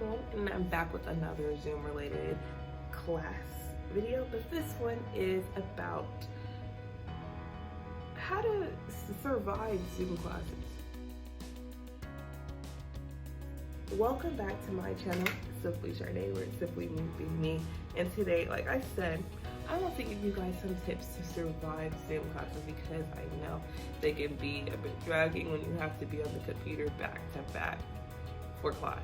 everyone, and I'm back with another Zoom related class video, but this one is about how to survive Zoom classes. Welcome back to my channel, Simply Sharnae, where it's simply me being me. And today, like I said, I want to give you guys some tips to survive Zoom classes because I know they can be a bit dragging when you have to be on the computer back to back for class.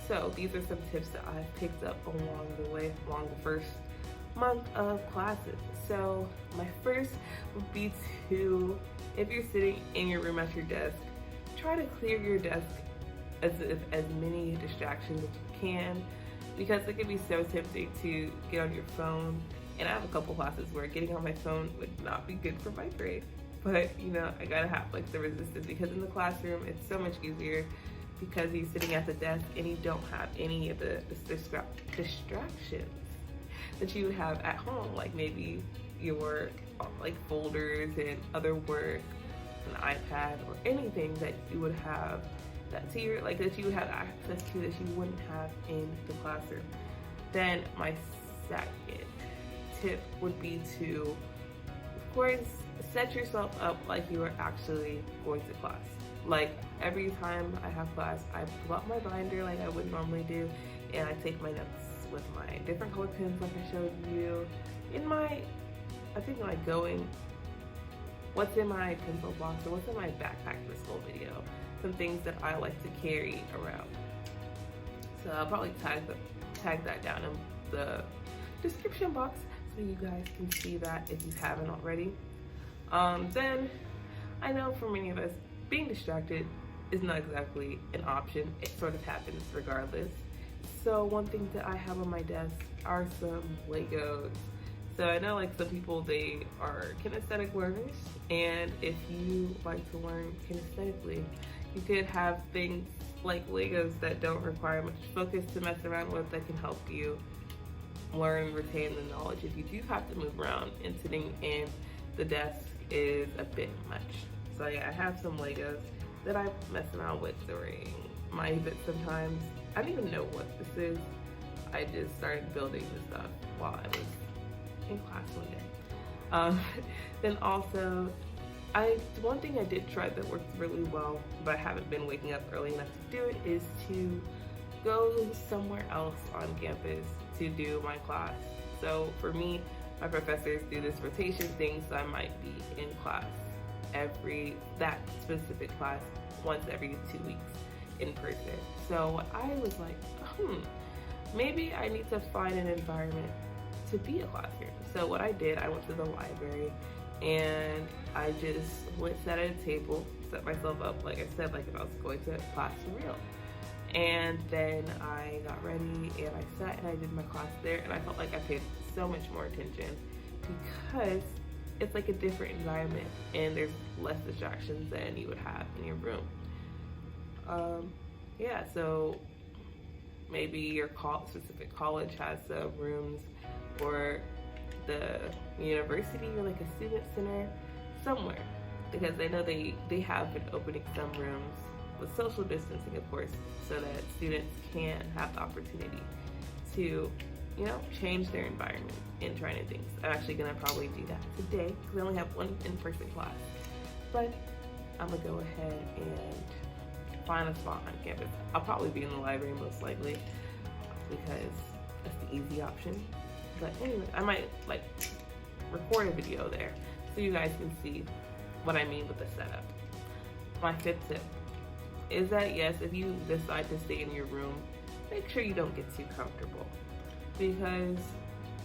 So these are some tips that I've picked up along the way, along the first month of classes. So my first would be to, if you're sitting in your room at your desk, try to clear your desk as many distractions as you can, because it can be so tempting to get on your phone. And I have a couple classes where getting on my phone would not be good for my grade, but you know, I gotta have like the resistance, because in the classroom it's so much easier because you're sitting at the desk and you don't have any of the distractions that you have at home, like maybe your like folders and other work, an iPad or anything that you would have that you would have access to that you wouldn't have in the classroom. Then my second tip would be to, of course, set yourself up like you are actually going to class. Like every time I have class, I pull out my binder like I would normally do, and I take my notes with my different color pens like I showed you in my, I think like going, what's in my pencil box or what's in my backpack for this whole video. Some things that I like to carry around. So I'll probably tag that down in the description box so you guys can see that if you haven't already. Then I know for many of us, being distracted is not exactly an option. It sort of happens regardless. So one thing that I have on my desk are some Legos. So I know like some people, they are kinesthetic learners, and if you like to learn kinesthetically, you could have things like Legos that don't require much focus to mess around with, that can help you learn and retain the knowledge if you do have to move around, and sitting in the desk is a bit much. So yeah, I have some Legos that I mess around with during my event sometimes. I don't even know what this is. I just started building this stuff while I was in class one day. Then also, one thing I did try that worked really well, but I haven't been waking up early enough to do it, is to go somewhere else on campus to do my class. So for me, my professors do this rotation thing, so I might be in class that specific class once every 2 weeks in person. So I was like, maybe I need to find an environment to be a classroom. So what I did, I went to the library and I just sat at a table, set myself up, like I said, like if I was going to class for real. And then I got ready and I sat and I did my class there, and I felt like I paid so much more attention because it's like a different environment and there's less distractions than you would have in your room. Yeah, so maybe your specific college has some rooms, or the university, or like a student center somewhere, because I know they have been opening some rooms with social distancing, of course, so that students can have the opportunity to, you know, change their environment and try new things. I'm actually gonna probably do that today because I only have one in-person class, but I'm gonna go ahead and find a spot on campus. I'll probably be in the library most likely because that's the easy option. But anyway, I might like record a video there so you guys can see what I mean with the setup. My fifth tip is that yes, if you decide to stay in your room, make sure you don't get too comfortable, because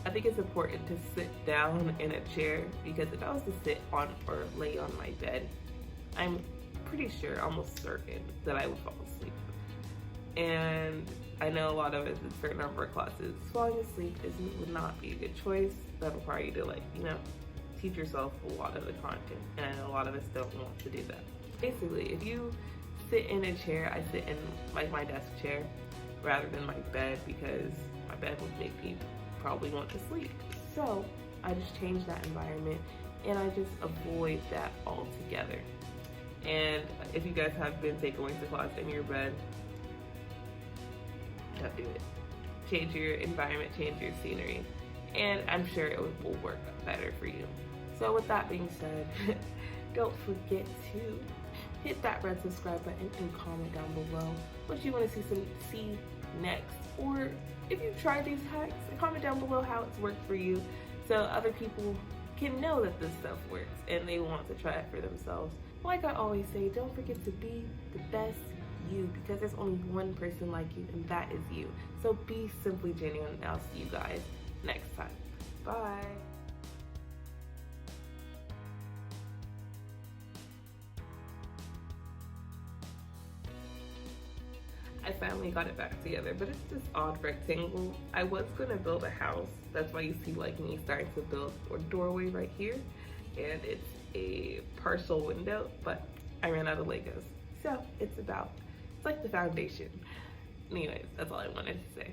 I think it's important to sit down in a chair, because if I was to sit on or lay on my bed, I'm pretty sure, almost certain, that I would fall asleep. And I know a lot of us in certain number of classes, falling asleep would not be a good choice. That would require you to, like, you know, teach yourself a lot of the content, and I know a lot of us don't want to do that. Basically, if you sit in a chair, I sit in like my desk chair rather than my bed, because my bed would make me probably want to sleep. So I just change that environment and I just avoid that altogether. And if you guys have been going to class in your bed, do it. Change your environment, change your scenery, and I'm sure it will work better for you. So with that being said, don't forget to hit that red subscribe button and comment down below what you want to see next. Or if you've tried these hacks, comment down below how it's worked for you so other people can know that this stuff works and they want to try it for themselves. Like I always say, don't forget to be the best you, because there's only one person like you, and that is you. So be simply genuine, and I'll see you guys next time. Bye. I finally got it back together, but it's this odd rectangle. I was gonna build a house. That's why you see like me starting to build a doorway right here. And it's a partial window, but I ran out of Legos. So it's like the foundation. Anyways, that's all I wanted to say.